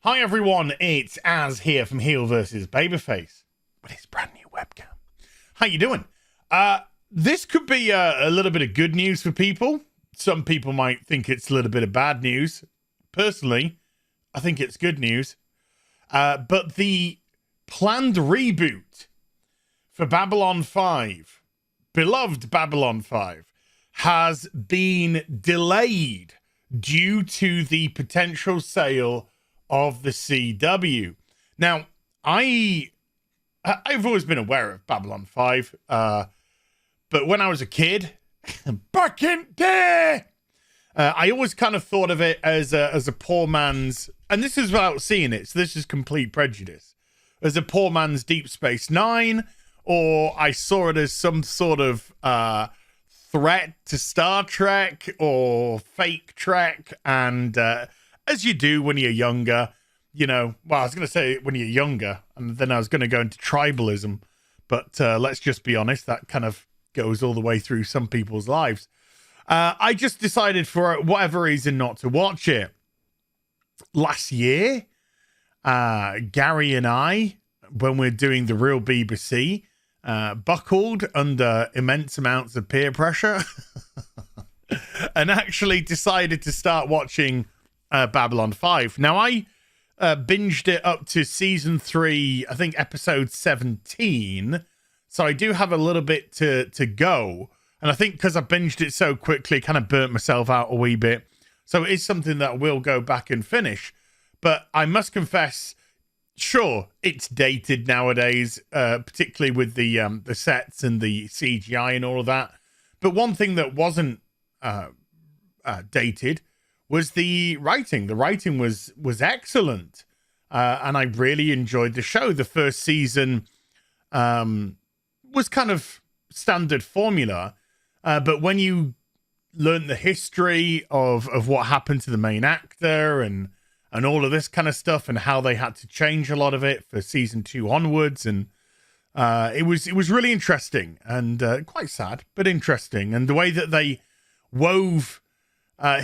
Hi everyone, it's Az here from HeelvsBabyface with his brand new webcam. How you doing? This could be a little bit of good news for people. Some people might think it's a little bit of bad news. Personally, I think it's good news. But the planned reboot for Babylon 5, beloved Babylon 5, has been delayed due to the potential sale of the CW. Now, I've always been aware of Babylon 5, but when I was a kid, back in there, I always kind of thought of it as a poor man's, and this is without seeing it, so this is complete prejudice, as a poor man's Deep Space Nine, or I saw it as some sort of threat to Star Trek or fake Trek, and as you do when you're younger, you know, well, I was going to say when you're younger, and then I was going to go into tribalism, but let's just be honest, that kind of goes all the way through some people's lives. I just decided for whatever reason not to watch it. Last year, Gary and I, when we're doing the real BBC, buckled under immense amounts of peer pressure and actually decided to start watching Babylon 5. Now, I binged it up to season 3, I think episode 17. So I do have a little bit to go. And I think because I binged it so quickly, kind of burnt myself out a wee bit. So it is something that I will go back and finish. But I must confess, sure, it's dated nowadays, particularly with the sets and the CGI and all of that. But one thing that wasn't dated was the writing. The writing was excellent. And I really enjoyed the show. The first season was kind of standard formula. But when you learn the history of what happened to the main actor and all of this kind of stuff and how they had to change a lot of it for season 2 onwards, and it was really interesting and quite sad, but interesting. And the way that they wove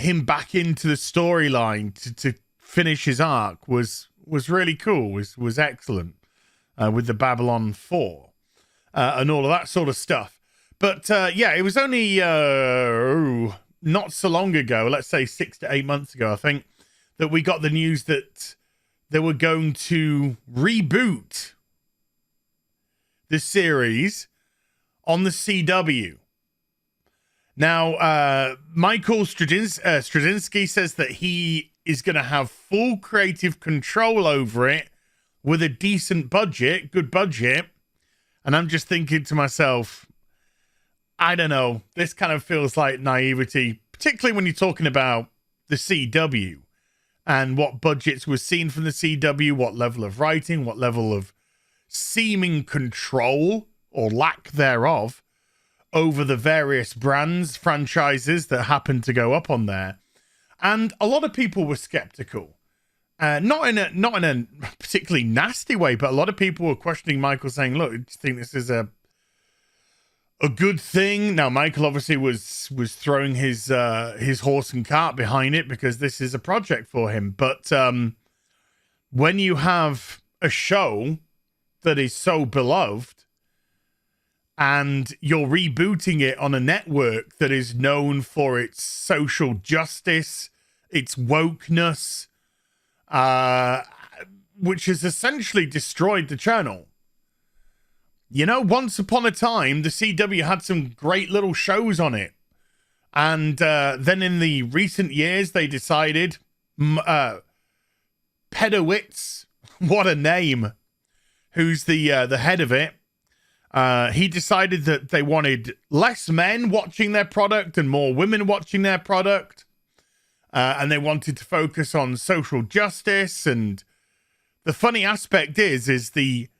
him back into the storyline to finish his arc was really cool, was excellent with the Babylon 4 and all of that sort of stuff. But yeah, it was only not so long ago, let's say 6 to 8 months ago, I think, that we got the news that they were going to reboot the series on the CW. Now, Michael Straczynski says that he is going to have full creative control over it with a decent budget, good budget. And I'm just thinking to myself, I don't know, this kind of feels like naivety, particularly when you're talking about the CW and what budgets were seen from the CW, what level of writing, what level of seeming control or lack thereof over the various brands, franchises that happened to go up on there. And a lot of people were skeptical. Not in a particularly nasty way, but a lot of people were questioning Michael, saying, look, do you think this is a good thing? Now, Michael obviously was throwing his horse and cart behind it because this is a project for him. But when you have a show that is so beloved and you're rebooting it on a network that is known for its social justice, its wokeness, which has essentially destroyed the channel. You know, once upon a time, the CW had some great little shows on it. And then in the recent years, they decided, Pedowitz, what a name, who's the head of it, he decided that they wanted less men watching their product and more women watching their product. And they wanted to focus on social justice. And the funny aspect is the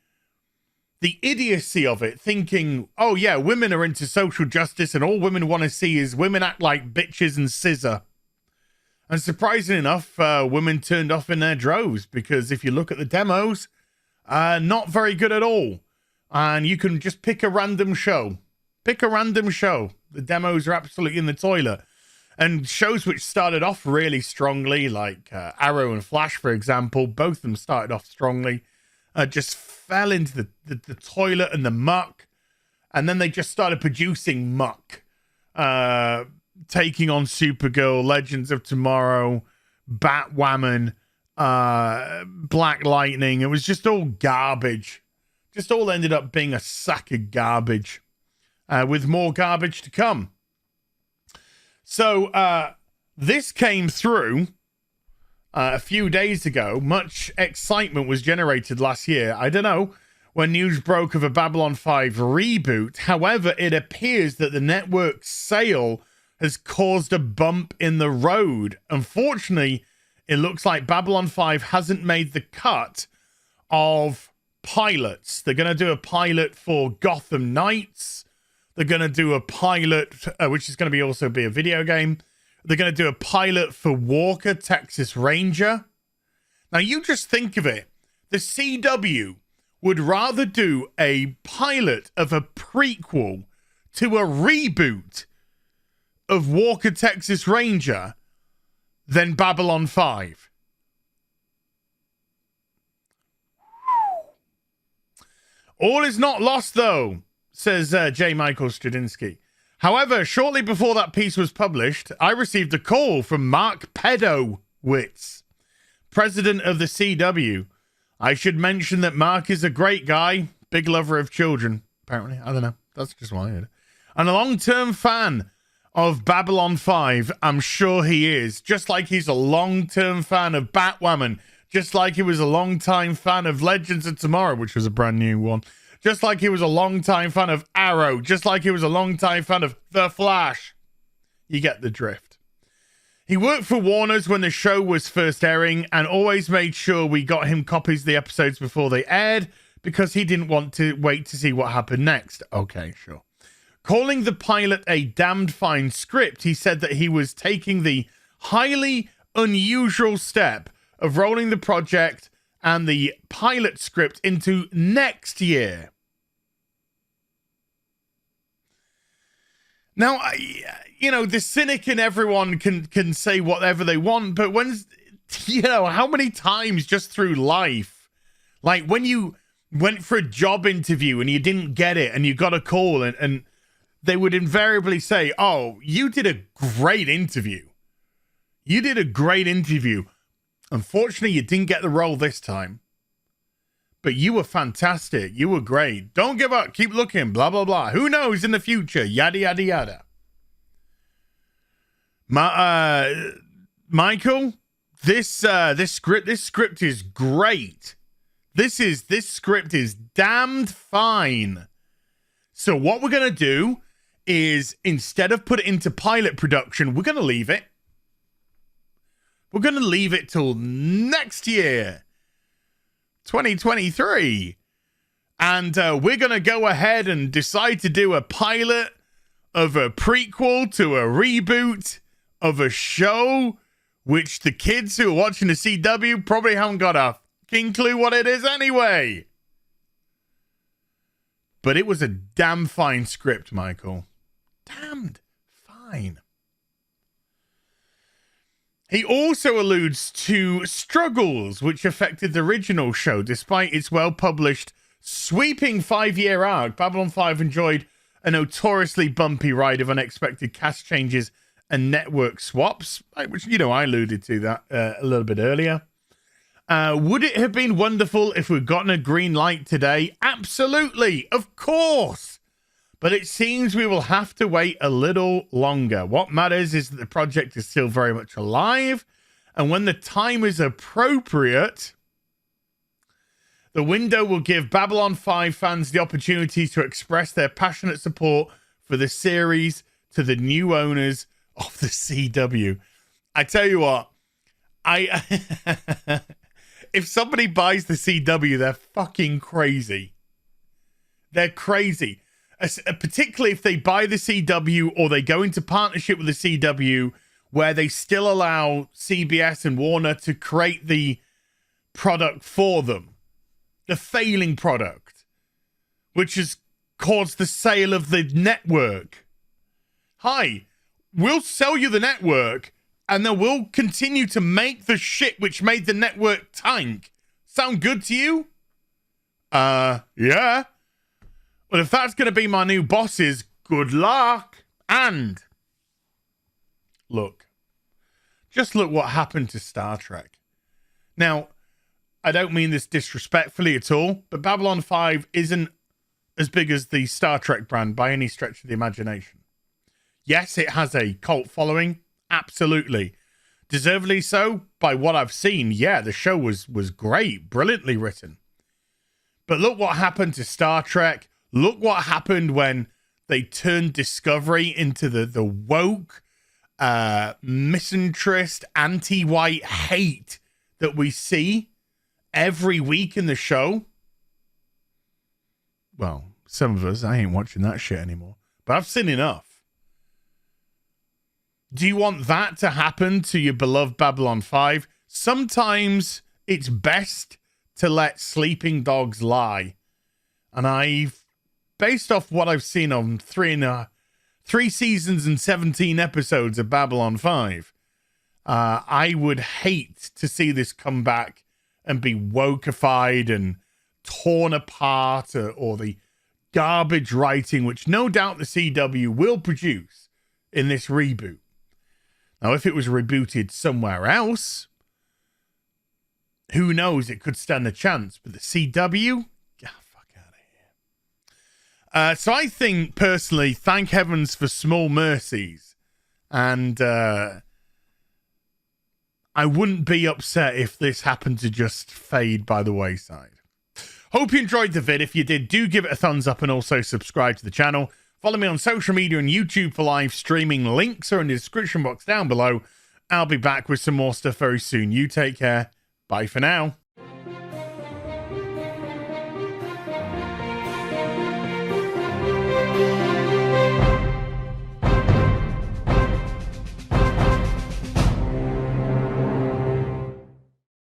idiocy of it, thinking, oh yeah, women are into social justice and all women want to see is women act like bitches and scissor. And surprisingly enough, women turned off in their droves, because if you look at the demos, not very good at all. And you can just pick a random show. The demos are absolutely in the toilet. And shows which started off really strongly, like Arrow and Flash, for example, both of them started off strongly, just fell into the toilet and the muck. And then they just started producing muck, taking on Supergirl, Legends of Tomorrow, Batwoman, Black Lightning. It was just all garbage. Just all ended up being a sack of garbage, with more garbage to come. So this came through a few days ago. Much excitement was generated last year. I don't know, when news broke of a Babylon 5 reboot. However, it appears that the network's sale has caused a bump in the road. Unfortunately, it looks like Babylon 5 hasn't made the cut of pilots. They're going to do a pilot for Gotham Knights. They're going to do a pilot, which is going to also be a video game. They're going to do a pilot for Walker, Texas Ranger. Now, you just think of it. The CW would rather do a pilot of a prequel to a reboot of Walker, Texas Ranger than Babylon 5. All is not lost, though, says J. Michael Stradinsky. However, shortly before that piece was published, I received a call from Mark Pedowitz, president of the CW. I should mention that Mark is a great guy, big lover of children, apparently. I don't know. That's just why I heard it. And a long-term fan of Babylon 5. I'm sure he is. Just like he's a long-term fan of Batwoman. Just like he was a long-time fan of Legends of Tomorrow, which was a brand new one. Just like he was a long-time fan of Arrow. Just like he was a long-time fan of The Flash. You get the drift. He worked for Warner's when the show was first airing and always made sure we got him copies of the episodes before they aired because he didn't want to wait to see what happened next. Okay, sure. Calling the pilot a damned fine script, he said that he was taking the highly unusual step of rolling the project and the pilot script into next year. Now, the cynic in everyone can say whatever they want, but how many times just through life, like when you went for a job interview and you didn't get it and you got a call and they would invariably say, oh, you did a great interview. You did a great interview. Unfortunately, you didn't get the role this time. But you were fantastic. You were great. Don't give up. Keep looking. Blah, blah, blah. Who knows in the future? Yada, yada, yada. Michael, this script is great. This script is damned fine. So what we're going to do is, instead of put it into pilot production, we're going to leave it. We're going to leave it till next year, 2023. And we're going to go ahead and decide to do a pilot of a prequel to a reboot of a show which the kids who are watching the CW probably haven't got a fucking clue what it is anyway. But it was a damn fine script, Michael. Damned fine. He also alludes to struggles which affected the original show. Despite its well-published, sweeping 5-year arc, Babylon 5 enjoyed a notoriously bumpy ride of unexpected cast changes and network swaps, which, I alluded to that a little bit earlier. Would it have been wonderful if we'd gotten a green light today? Absolutely, of course. But it seems we will have to wait a little longer. What matters is that the project is still very much alive, and when the time is appropriate, the window will give Babylon 5 fans the opportunity to express their passionate support for the series to the new owners of the CW. I tell you what, if somebody buys the CW, they're fucking crazy. They're crazy. Particularly if they buy the CW or they go into partnership with the CW where they still allow CBS and Warner to create the product for them. The failing product, which has caused the sale of the network. Hi, we'll sell you the network, and then we'll continue to make the shit which made the network tank. Sound good to you? Yeah. Well, if that's going to be my new bosses, good luck. And look, just look what happened to Star Trek. Now, I don't mean this disrespectfully at all, but Babylon 5 isn't as big as the Star Trek brand by any stretch of the imagination. Yes, it has a cult following. Absolutely. Deservedly so, by what I've seen. Yeah, the show was great, brilliantly written. But look what happened to Star Trek. Look what happened when they turned Discovery into the woke, misanthropist, anti-white hate that we see every week in the show. Well, some of us, I ain't watching that shit anymore. But I've seen enough. Do you want that to happen to your beloved Babylon 5? Sometimes it's best to let sleeping dogs lie. And I've, based off what I've seen on 3 seasons and 17 episodes of Babylon 5, I would hate to see this come back and be wokeified and torn apart, or the garbage writing which no doubt the CW will produce in this reboot. Now, if it was rebooted somewhere else, who knows? It could stand a chance. But the CW? Fuck out of here. So I think, personally, thank heavens for small mercies. And I wouldn't be upset if this happened to just fade by the wayside. Hope you enjoyed the vid. If you did, do give it a thumbs up and also subscribe to the channel. Follow me on social media and YouTube for live streaming. Links are in the description box down below. I'll be back with some more stuff very soon. You take care. Bye for now.